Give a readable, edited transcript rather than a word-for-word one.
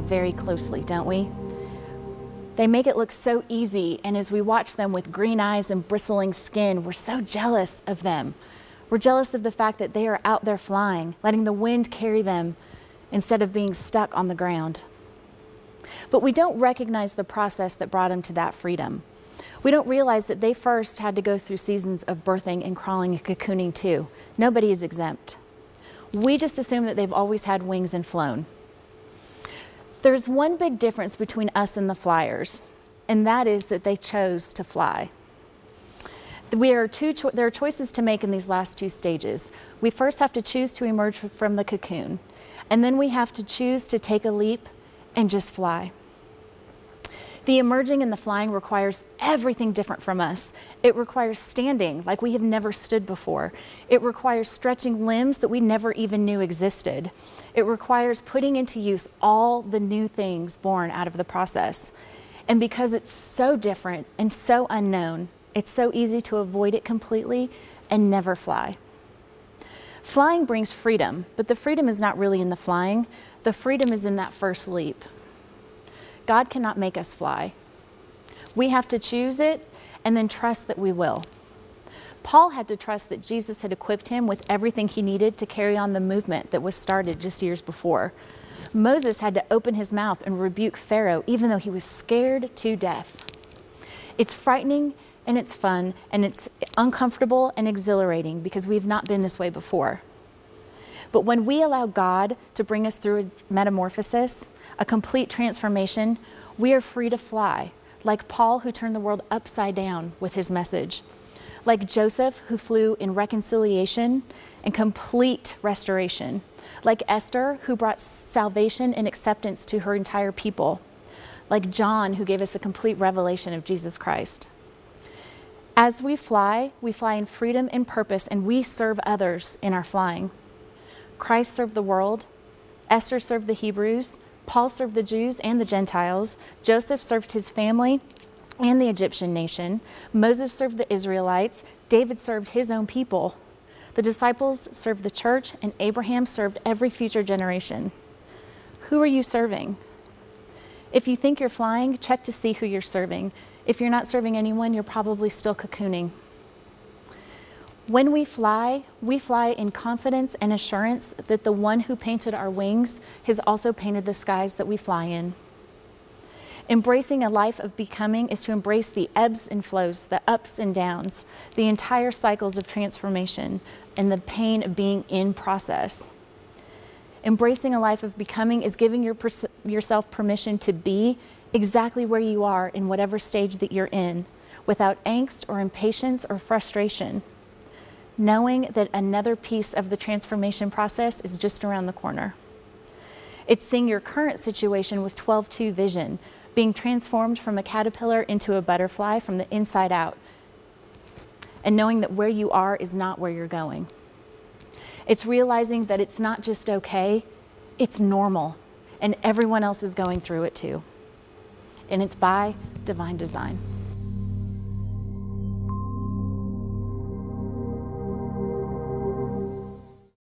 very closely, don't we? They make it look so easy, and as we watch them with green eyes and bristling skin, we're so jealous of them. We're jealous of the fact that they are out there flying, letting the wind carry them instead of being stuck on the ground. But we don't recognize the process that brought them to that freedom. We don't realize that they first had to go through seasons of birthing and crawling and cocooning too. Nobody is exempt. We just assume that they've always had wings and flown. There's one big difference between us and the flyers, and that is that they chose to fly. There are choices to make in these last two stages. We first have to choose to emerge from the cocoon, and then we have to choose to take a leap and just fly. The emerging and the flying requires everything different from us. It requires standing like we have never stood before. It requires stretching limbs that we never even knew existed. It requires putting into use all the new things born out of the process. And because it's so different and so unknown, it's so easy to avoid it completely and never fly. Flying brings freedom, but the freedom is not really in the flying. The freedom is in that first leap. God cannot make us fly. We have to choose it and then trust that we will. Paul had to trust that Jesus had equipped him with everything he needed to carry on the movement that was started just years before. Moses had to open his mouth and rebuke Pharaoh even though he was scared to death. It's frightening and it's fun and it's uncomfortable and exhilarating because we've not been this way before. But when we allow God to bring us through a metamorphosis, a complete transformation, we are free to fly, like Paul, who turned the world upside down with his message, like Joseph, who flew in reconciliation and complete restoration, like Esther, who brought salvation and acceptance to her entire people, like John, who gave us a complete revelation of Jesus Christ. As we fly in freedom and purpose, and we serve others in our flying. Christ served the world, Esther served the Hebrews, Paul served the Jews and the Gentiles, Joseph served his family and the Egyptian nation, Moses served the Israelites, David served his own people, the disciples served the church, and Abraham served every future generation. Who are you serving? If you think you're flying, check to see who you're serving. If you're not serving anyone, you're probably still cocooning. When we fly in confidence and assurance that the one who painted our wings has also painted the skies that we fly in. Embracing a life of becoming is to embrace the ebbs and flows, the ups and downs, the entire cycles of transformation, and the pain of being in process. Embracing a life of becoming is giving yourself permission to be exactly where you are in whatever stage that you're in, without angst or impatience or frustration, knowing that another piece of the transformation process is just around the corner. It's seeing your current situation with 12-2 vision, being transformed from a caterpillar into a butterfly from the inside out, and knowing that where you are is not where you're going. It's realizing that it's not just okay, it's normal, and everyone else is going through it too. And it's by divine design.